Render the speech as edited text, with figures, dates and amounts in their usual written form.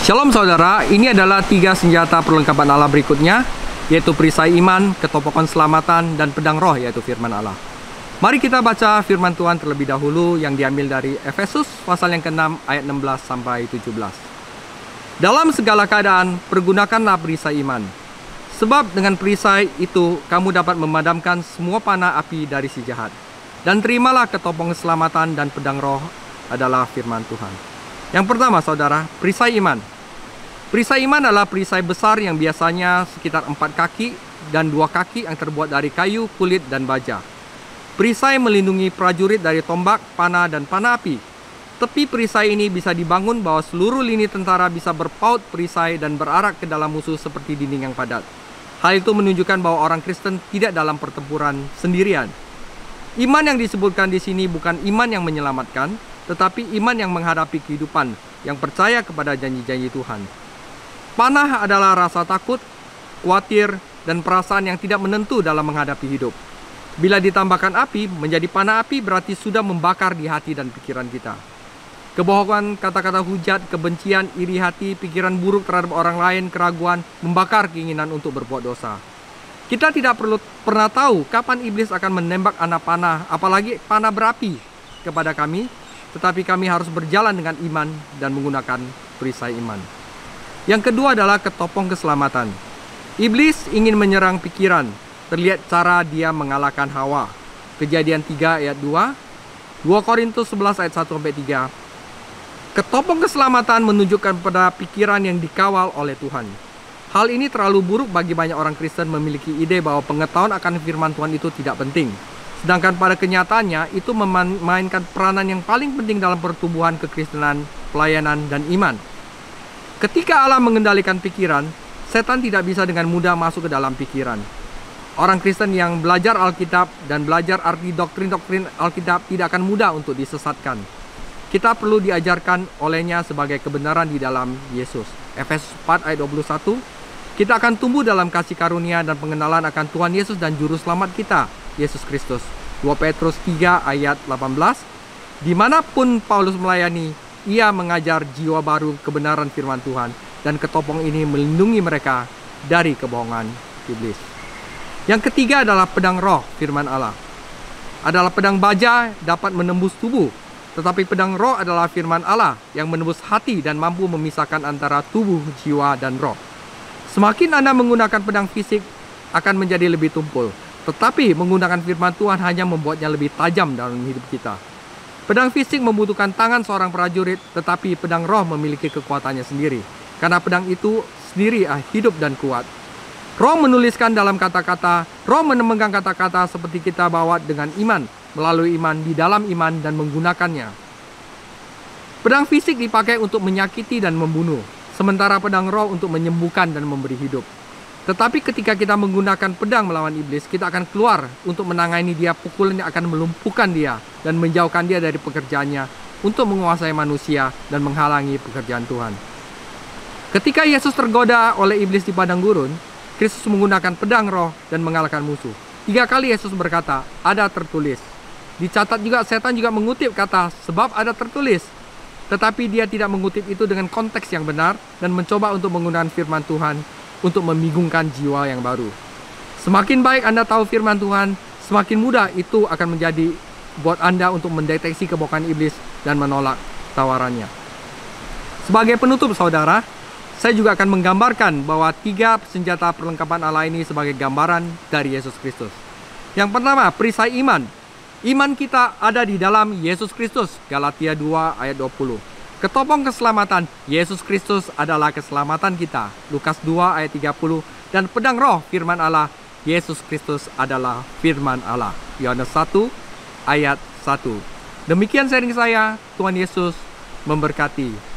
Shalom saudara, ini adalah 3 senjata perlengkapan Allah berikutnya, yaitu perisai iman, ketopong keselamatan, dan pedang roh, yaitu firman Allah. Mari kita baca firman Tuhan terlebih dahulu yang diambil dari Efesus pasal yang ke-6 ayat 16 sampai 17. Dalam segala keadaan, pergunakanlah perisai iman. Sebab dengan perisai itu kamu dapat memadamkan semua panah api dari si jahat. Dan terimalah ketopong keselamatan dan pedang roh adalah firman Tuhan. Yang pertama saudara, perisai iman. Perisai iman adalah perisai besar yang biasanya sekitar 4 kaki dan 2 kaki yang terbuat dari kayu, kulit, dan baja. Perisai melindungi prajurit dari tombak, panah, dan panah api. Tepi perisai ini bisa dibangun bahwa seluruh lini tentara bisa berpaut perisai dan berarak ke dalam musuh seperti dinding yang padat. Hal itu menunjukkan bahwa orang Kristen tidak dalam pertempuran sendirian. Iman yang disebutkan di sini bukan iman yang menyelamatkan, tetapi iman yang menghadapi kehidupan, yang percaya kepada janji-janji Tuhan. Panah adalah rasa takut, khawatir, dan perasaan yang tidak menentu dalam menghadapi hidup. Bila ditambahkan api, menjadi panah api berarti sudah membakar di hati dan pikiran kita. Kebohongan, kata-kata hujat, kebencian, iri hati, pikiran buruk terhadap orang lain, keraguan, membakar keinginan untuk berbuat dosa. Kita tidak perlu pernah tahu kapan iblis akan menembak anak panah, apalagi panah berapi kepada kami, tetapi kami harus berjalan dengan iman dan menggunakan perisai iman. Yang kedua adalah ketopong keselamatan. Iblis ingin menyerang pikiran. Terlihat cara dia mengalahkan Hawa. Kejadian 3 ayat 2, 2 Korintus 11 ayat 1-3. Ketopong keselamatan menunjukkan pada pikiran yang dikawal oleh Tuhan. Hal ini terlalu buruk bagi banyak orang Kristen memiliki ide bahwa pengetahuan akan firman Tuhan itu tidak penting. Sedangkan pada kenyataannya itu memainkan peranan yang paling penting dalam pertumbuhan kekristenan, pelayanan, dan iman. Ketika Allah mengendalikan pikiran, setan tidak bisa dengan mudah masuk ke dalam pikiran. Orang Kristen yang belajar Alkitab dan belajar arti doktrin-doktrin Alkitab tidak akan mudah untuk disesatkan. Kita perlu diajarkan olehnya sebagai kebenaran di dalam Yesus. Efesus 4 ayat 21, kita akan tumbuh dalam kasih karunia dan pengenalan akan Tuhan Yesus dan Juru Selamat kita, Yesus Kristus. 2 Petrus 3 ayat 18, dimanapun Paulus melayani, ia mengajar jiwa baru kebenaran firman Tuhan, dan ketopong ini melindungi mereka dari kebohongan iblis. Yang ketiga adalah pedang roh, firman Allah. Adalah pedang baja dapat menembus tubuh, tetapi pedang roh adalah firman Allah yang menembus hati dan mampu memisahkan antara tubuh, jiwa, dan roh. Semakin Anda menggunakan pedang fisik, akan menjadi lebih tumpul. Tetapi menggunakan firman Tuhan hanya membuatnya lebih tajam dalam hidup kita. Pedang fisik membutuhkan tangan seorang prajurit, tetapi pedang roh memiliki kekuatannya sendiri. Karena pedang itu sendiri hidup dan kuat. Roh menuliskan dalam kata-kata, roh memegang kata-kata seperti kita bawa dengan iman, melalui iman di dalam iman dan menggunakannya. Pedang fisik dipakai untuk menyakiti dan membunuh, sementara pedang roh untuk menyembuhkan dan memberi hidup. Tetapi ketika kita menggunakan pedang melawan iblis, kita akan keluar untuk menangani dia, pukulan yang akan melumpuhkan dia dan menjauhkan dia dari pekerjaannya untuk menguasai manusia dan menghalangi pekerjaan Tuhan. Ketika Yesus tergoda oleh iblis di padang gurun, Kristus menggunakan pedang roh dan mengalahkan musuh. 3 kali Yesus berkata, ada tertulis. Dicatat juga, setan juga mengutip kata, sebab ada tertulis. Tetapi dia tidak mengutip itu dengan konteks yang benar dan mencoba untuk menggunakan firman Tuhan untuk membingungkan jiwa yang baru. Semakin baik Anda tahu firman Tuhan, semakin mudah itu akan menjadi buat Anda untuk mendeteksi kebohongan iblis dan menolak tawarannya. Sebagai penutup saudara, saya juga akan menggambarkan bahwa 3 senjata perlengkapan Allah ini sebagai gambaran dari Yesus Kristus. Yang pertama, perisai iman. Iman kita ada di dalam Yesus Kristus, Galatia 2 ayat 20. Ketopong keselamatan, Yesus Kristus adalah keselamatan kita, Lukas 2 ayat 30. Dan pedang roh, firman Allah, Yesus Kristus adalah firman Allah, Yohanes 1 ayat 1. Demikian sharing saya, Tuhan Yesus memberkati.